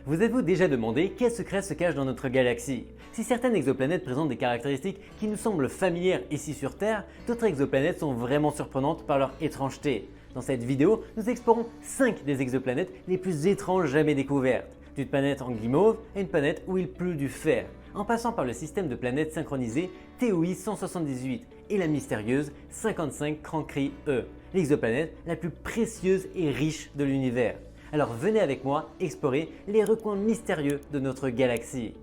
Vous êtes-vous déjà demandé quel secret se cache dans notre galaxie? Si certaines exoplanètes présentent des caractéristiques qui nous semblent familières ici sur Terre, d'autres exoplanètes sont vraiment surprenantes par leur étrangeté. Dans cette vidéo, nous explorons 5 des exoplanètes les plus étranges jamais découvertes. D'une planète en guimauve à une planète où il pleut du fer, en passant par le système de planètes synchronisées TOI 178 et la mystérieuse 55 Cancri E, l'exoplanète la plus précieuse et riche de l'univers. Alors venez avec moi explorer les recoins mystérieux de notre galaxie.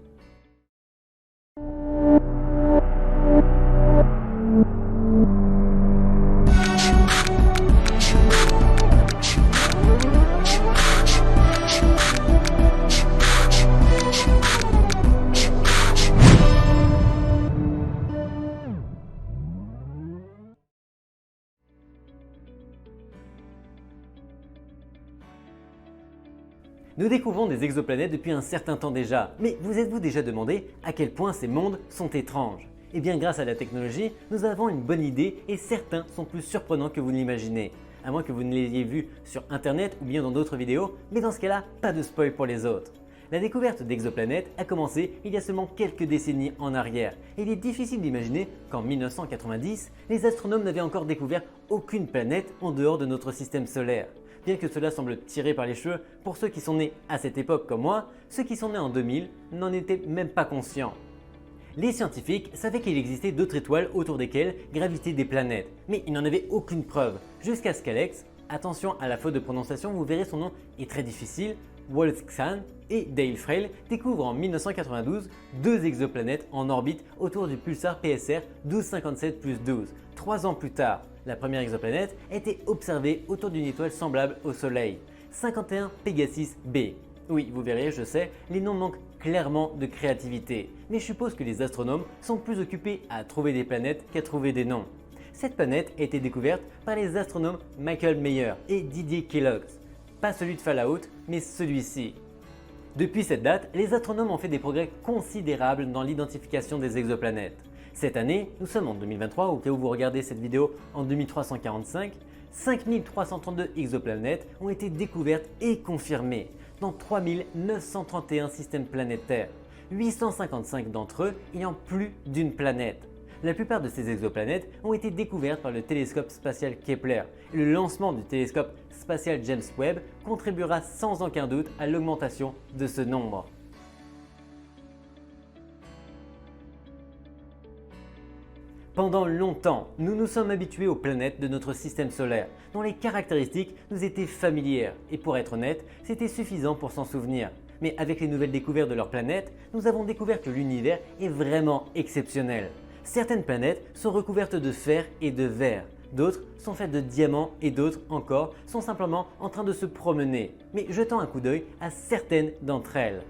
Nous découvrons des exoplanètes depuis un certain temps déjà, mais vous êtes-vous déjà demandé à quel point ces mondes sont étranges? Eh bien grâce à la technologie, nous avons une bonne idée et certains sont plus surprenants que vous ne l'imaginez. À moins que vous ne les ayez vus sur internet ou bien dans d'autres vidéos, mais dans ce cas-là, pas de spoil pour les autres. La découverte d'exoplanètes a commencé il y a seulement quelques décennies en arrière, et il est difficile d'imaginer qu'en 1990, les astronomes n'avaient encore découvert aucune planète en dehors de notre système solaire. Bien que cela semble tiré par les cheveux, pour ceux qui sont nés à cette époque comme moi, ceux qui sont nés en 2000 n'en étaient même pas conscients. Les scientifiques savaient qu'il existait d'autres étoiles autour desquelles gravitaient des planètes, mais ils n'en avaient aucune preuve, jusqu'à ce qu'Alex, attention à la faute de prononciation, vous verrez son nom est très difficile, Wolfgang et Dale Frail découvrent en 1992 deux exoplanètes en orbite autour du pulsar PSR 1257+12. 3 ans plus tard, la première exoplanète a été observée autour d'une étoile semblable au Soleil, 51 Pegasus B. Oui, vous verrez, je sais, les noms manquent clairement de créativité, mais je suppose que les astronomes sont plus occupés à trouver des planètes qu'à trouver des noms. Cette planète a été découverte par les astronomes Michael Mayer et Didier Queloz. Pas celui de Fallout, mais celui-ci. Depuis cette date, les astronomes ont fait des progrès considérables dans l'identification des exoplanètes. Cette année, nous sommes en 2023, au cas où vous regardez cette vidéo en 2345, 5332 exoplanètes ont été découvertes et confirmées dans 3931 systèmes planétaires, 855 d'entre eux ayant plus d'une planète. La plupart de ces exoplanètes ont été découvertes par le télescope spatial Kepler et le lancement du télescope spatial James Webb contribuera sans aucun doute à l'augmentation de ce nombre. Pendant longtemps, nous nous sommes habitués aux planètes de notre système solaire, dont les caractéristiques nous étaient familières et pour être honnête, c'était suffisant pour s'en souvenir. Mais avec les nouvelles découvertes de leurs planètes, nous avons découvert que l'univers est vraiment exceptionnel. Certaines planètes sont recouvertes de fer et de verre, d'autres sont faites de diamants et d'autres encore sont simplement en train de se promener. Mais jetons un coup d'œil à certaines d'entre elles.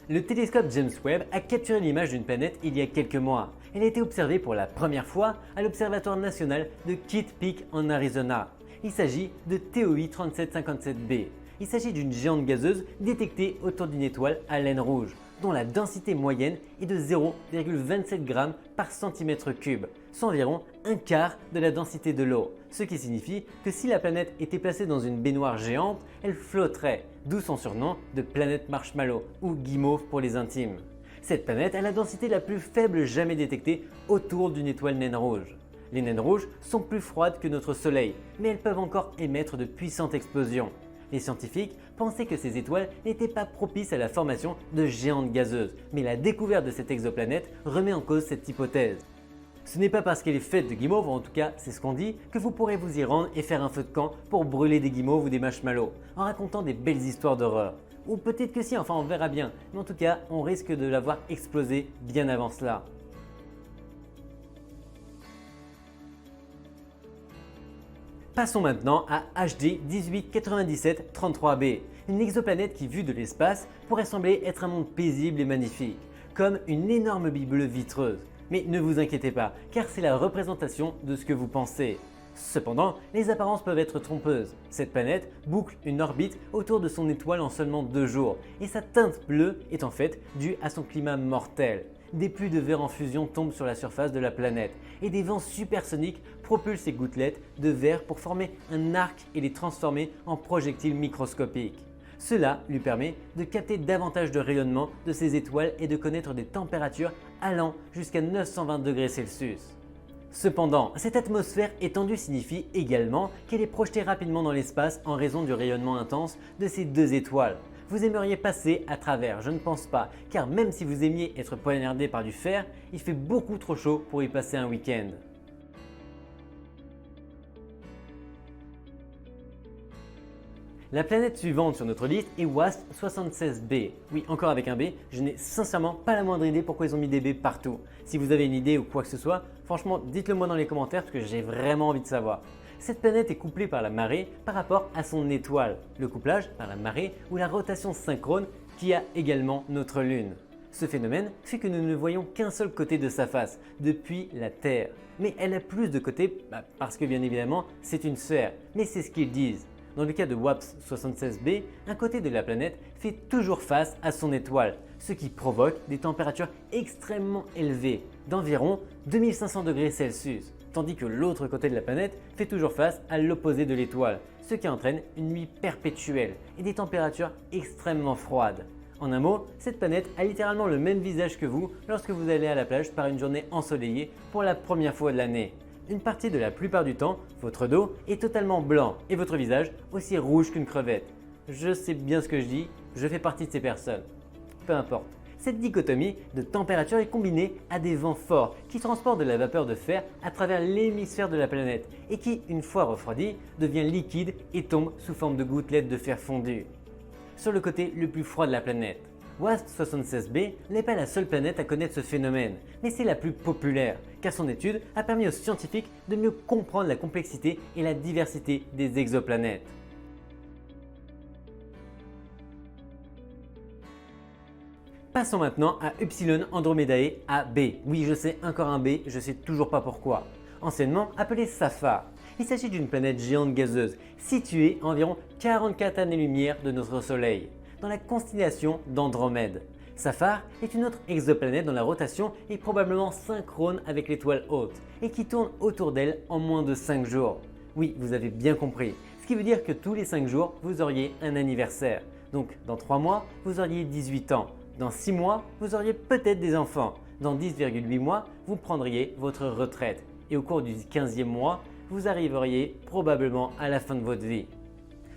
Le télescope James Webb a capturé l'image d'une planète il y a quelques mois. Elle a été observée pour la première fois à l'Observatoire national de Kitt Peak en Arizona. Il s'agit de TOI 3757b. Il s'agit d'une géante gazeuse détectée autour d'une étoile à laine rouge, dont la densité moyenne est de 0,27 g par centimètre cube, soit environ un quart de la densité de l'eau. Ce qui signifie que si la planète était placée dans une baignoire géante, elle flotterait, d'où son surnom de planète marshmallow ou guimauve pour les intimes. Cette planète a la densité la plus faible jamais détectée autour d'une étoile naine rouge. Les naines rouges sont plus froides que notre Soleil, mais elles peuvent encore émettre de puissantes explosions. Les scientifiques pensaient que ces étoiles n'étaient pas propices à la formation de géantes gazeuses, mais la découverte de cette exoplanète remet en cause cette hypothèse. Ce n'est pas parce qu'elle est faite de guimauves, en tout cas c'est ce qu'on dit, que vous pourrez vous y rendre et faire un feu de camp pour brûler des guimauves ou des marshmallows, en racontant des belles histoires d'horreur. Ou peut-être que si, enfin on verra bien, mais en tout cas on risque de la voir exploser bien avant cela. Passons maintenant à HD 189733b, une exoplanète qui, vue de l'espace, pourrait sembler être un monde paisible et magnifique, comme une énorme bille bleue vitreuse. Mais ne vous inquiétez pas, car c'est la représentation de ce que vous pensez. Cependant, les apparences peuvent être trompeuses. Cette planète boucle une orbite autour de son étoile en seulement 2 jours, et sa teinte bleue est en fait due à son climat mortel. des pluies de verre en fusion tombent sur la surface de la planète et des vents supersoniques propulsent ces gouttelettes de verre pour former un arc et les transformer en projectiles microscopiques. Cela lui permet de capter davantage de rayonnement de ces étoiles et de connaître des températures allant jusqu'à 920 degrés Celsius. Cependant, cette atmosphère étendue signifie également qu'elle est projetée rapidement dans l'espace en raison du rayonnement intense de ces deux étoiles. Vous aimeriez passer à travers? Je ne pense pas, car même si vous aimiez être poignardé par du fer, il fait beaucoup trop chaud pour y passer un week-end. La planète suivante sur notre liste est WASP 76b. Oui, encore avec un B, je n'ai sincèrement pas la moindre idée pourquoi ils ont mis des B partout. Si vous avez une idée ou quoi que ce soit, franchement dites-le moi dans les commentaires parce que j'ai vraiment envie de savoir. Cette planète est couplée par la marée par rapport à son étoile, le couplage par la marée ou la rotation synchrone qui a également notre Lune. Ce phénomène fait que nous ne voyons qu'un seul côté de sa face, depuis la Terre. Mais elle a plus de côtés parce que bien évidemment c'est une sphère, mais c'est ce qu'ils disent. Dans le cas de WASP 76b, un côté de la planète fait toujours face à son étoile, ce qui provoque des températures extrêmement élevées, d'environ 2500 degrés Celsius, tandis que l'autre côté de la planète fait toujours face à l'opposé de l'étoile, ce qui entraîne une nuit perpétuelle et des températures extrêmement froides. En un mot, cette planète a littéralement le même visage que vous lorsque vous allez à la plage par une journée ensoleillée pour la première fois de l'année. Une partie de la plupart du temps, votre dos est totalement blanc et votre visage aussi rouge qu'une crevette. Je sais bien ce que je dis, je fais partie de ces personnes. Peu importe. Cette dichotomie de température est combinée à des vents forts qui transportent de la vapeur de fer à travers l'hémisphère de la planète et qui, une fois refroidi, devient liquide et tombe sous forme de gouttelettes de fer fondu. Sur le côté le plus froid de la planète, WASP 76b n'est pas la seule planète à connaître ce phénomène, mais c'est la plus populaire, car son étude a permis aux scientifiques de mieux comprendre la complexité et la diversité des exoplanètes. Passons maintenant à Upsilon Andromedae AB. Oui, je sais, encore un B, je sais toujours pas pourquoi. Anciennement appelée Safar. Il s'agit d'une planète géante gazeuse située à environ 44 années-lumière de notre Soleil, dans la constellation d'Andromède. Safar est une autre exoplanète dont la rotation est probablement synchrone avec l'étoile hôte et qui tourne autour d'elle en moins de 5 jours. Oui, vous avez bien compris, ce qui veut dire que tous les 5 jours, vous auriez un anniversaire. Donc dans 3 mois, vous auriez 18 ans. Dans 6 mois, vous auriez peut-être des enfants. Dans 10,8 mois, vous prendriez votre retraite. Et au cours du 15e mois, vous arriveriez probablement à la fin de votre vie.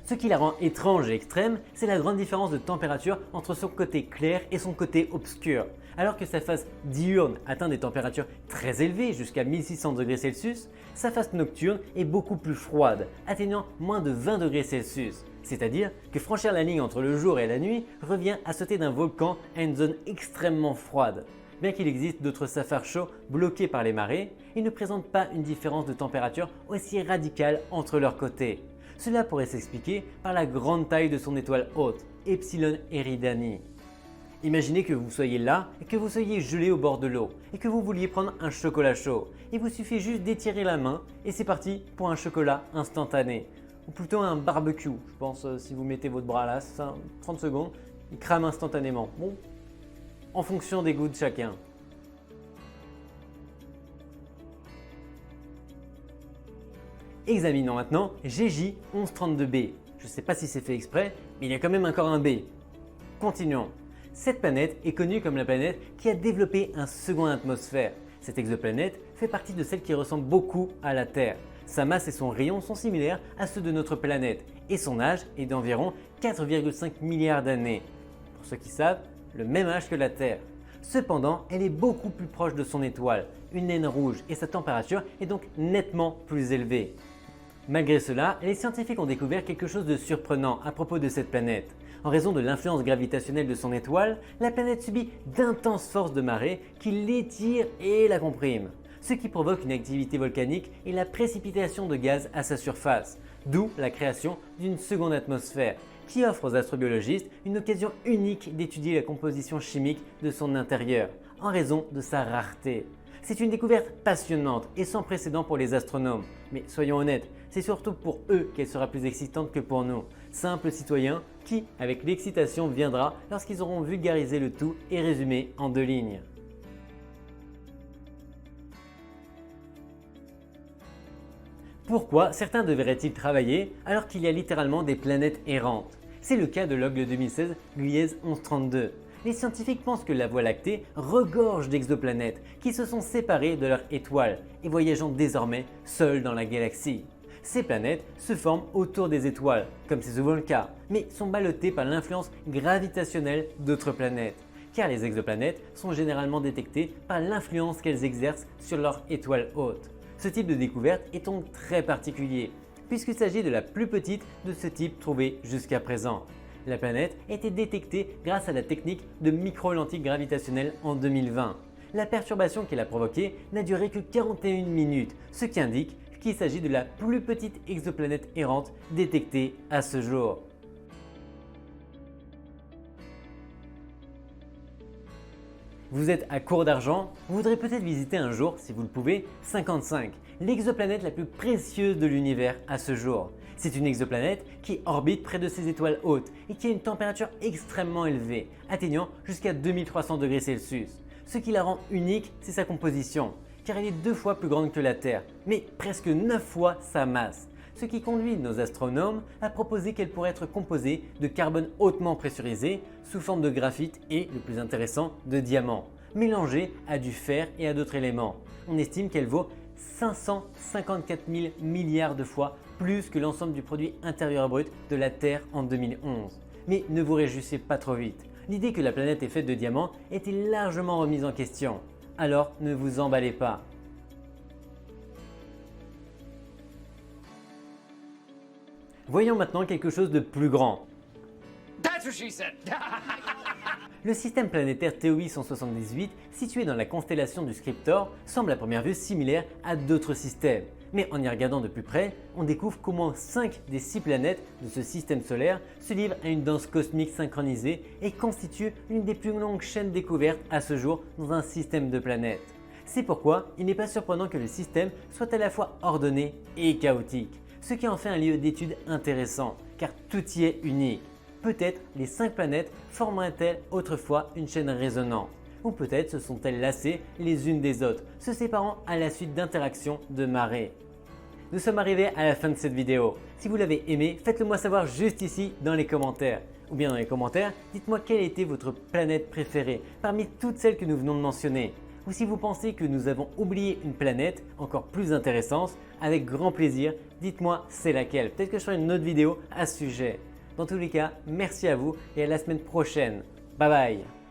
Ce qui la rend étrange et extrême, c'est la grande différence de température entre son côté clair et son côté obscur. Alors que sa face diurne atteint des températures très élevées jusqu'à 1600 degrés Celsius, sa face nocturne est beaucoup plus froide, atteignant moins de 20 degrés Celsius. C'est-à-dire que franchir la ligne entre le jour et la nuit revient à sauter d'un volcan à une zone extrêmement froide. Bien qu'il existe d'autres safars chauds bloqués par les marées, ils ne présentent pas une différence de température aussi radicale entre leurs côtés. Cela pourrait s'expliquer par la grande taille de son étoile hôte, Epsilon Eridani. Imaginez que vous soyez là et que vous soyez gelé au bord de l'eau et que vous vouliez prendre un chocolat chaud. Il vous suffit juste d'étirer la main et c'est parti pour un chocolat instantané. Ou plutôt un barbecue, je pense si vous mettez votre bras là, 30 secondes, il crame instantanément. Bon, en fonction des goûts de chacun. Examinons maintenant GJ1132b. Je ne sais pas si c'est fait exprès, mais il y a quand même encore un B. Continuons. Cette planète est connue comme la planète qui a développé un second atmosphère. Cette exoplanète fait partie de celles qui ressemblent beaucoup à la Terre. Sa masse et son rayon sont similaires à ceux de notre planète et son âge est d'environ 4,5 milliards d'années. Pour ceux qui savent, le même âge que la Terre. Cependant, elle est beaucoup plus proche de son étoile, une naine rouge, et sa température est donc nettement plus élevée. Malgré cela, les scientifiques ont découvert quelque chose de surprenant à propos de cette planète. En raison de l'influence gravitationnelle de son étoile, la planète subit d'intenses forces de marée qui l'étirent et la compriment, ce qui provoque une activité volcanique et la précipitation de gaz à sa surface, d'où la création d'une seconde atmosphère, qui offre aux astrobiologistes une occasion unique d'étudier la composition chimique de son intérieur, en raison de sa rareté. C'est une découverte passionnante et sans précédent pour les astronomes, mais soyons honnêtes, c'est surtout pour eux qu'elle sera plus excitante que pour nous, simples citoyens qui, avec l'excitation, viendra lorsqu'ils auront vulgarisé le tout et résumé en 2 lignes. Pourquoi certains devraient-ils travailler alors qu'il y a littéralement des planètes errantes? C'est le cas de l'Ogle 2016 Gliese 1132. Les scientifiques pensent que la Voie lactée regorge d'exoplanètes qui se sont séparées de leur étoile et voyageant désormais seules dans la galaxie. Ces planètes se forment autour des étoiles, comme c'est souvent le cas, mais sont ballottées par l'influence gravitationnelle d'autres planètes, car les exoplanètes sont généralement détectées par l'influence qu'elles exercent sur leur étoile hôte. Ce type de découverte est donc très particulier, puisqu'il s'agit de la plus petite de ce type trouvée jusqu'à présent. La planète a été détectée grâce à la technique de micro-lentilles gravitationnelles en 2020. La perturbation qu'elle a provoquée n'a duré que 41 minutes, ce qui indique qu'il s'agit de la plus petite exoplanète errante détectée à ce jour. Vous êtes à court d'argent? Vous voudrez peut-être visiter un jour, si vous le pouvez, 55, l'exoplanète la plus précieuse de l'univers à ce jour. C'est une exoplanète qui orbite près de ses étoiles hautes et qui a une température extrêmement élevée, atteignant jusqu'à 2300 degrés Celsius. Ce qui la rend unique, c'est sa composition, car elle est 2 fois plus grande que la Terre, mais presque 9 fois sa masse. Ce qui conduit nos astronomes à proposer qu'elle pourrait être composée de carbone hautement pressurisé sous forme de graphite et, le plus intéressant, de diamant, mélangé à du fer et à d'autres éléments. On estime qu'elle vaut 554 000 milliards de fois plus que l'ensemble du produit intérieur brut de la Terre en 2011. Mais ne vous réjouissez pas trop vite. L'idée que la planète est faite de diamants était largement remise en question. Alors ne vous emballez pas. Voyons maintenant quelque chose de plus grand. That's what she said. Le système planétaire TOI 178, situé dans la constellation du Scriptor, semble à première vue similaire à d'autres systèmes. Mais en y regardant de plus près, on découvre qu'au moins 5 des 6 planètes de ce système solaire se livrent à une danse cosmique synchronisée et constituent l'une des plus longues chaînes découvertes à ce jour dans un système de planètes. C'est pourquoi il n'est pas surprenant que le système soit à la fois ordonné et chaotique, ce qui en fait un lieu d'étude intéressant, car tout y est unique. Peut-être les 5 planètes formeraient-elles autrefois une chaîne résonante, ou peut-être se sont-elles lassées les unes des autres, se séparant à la suite d'interactions de marées. Nous sommes arrivés à la fin de cette vidéo. Si vous l'avez aimé, faites-le moi savoir juste ici dans les commentaires. Ou bien dans les commentaires, dites-moi quelle était votre planète préférée parmi toutes celles que nous venons de mentionner. Ou si vous pensez que nous avons oublié une planète encore plus intéressante, avec grand plaisir, dites-moi c'est laquelle. Peut-être que je ferai une autre vidéo à ce sujet. Dans tous les cas, merci à vous et à la semaine prochaine. Bye bye.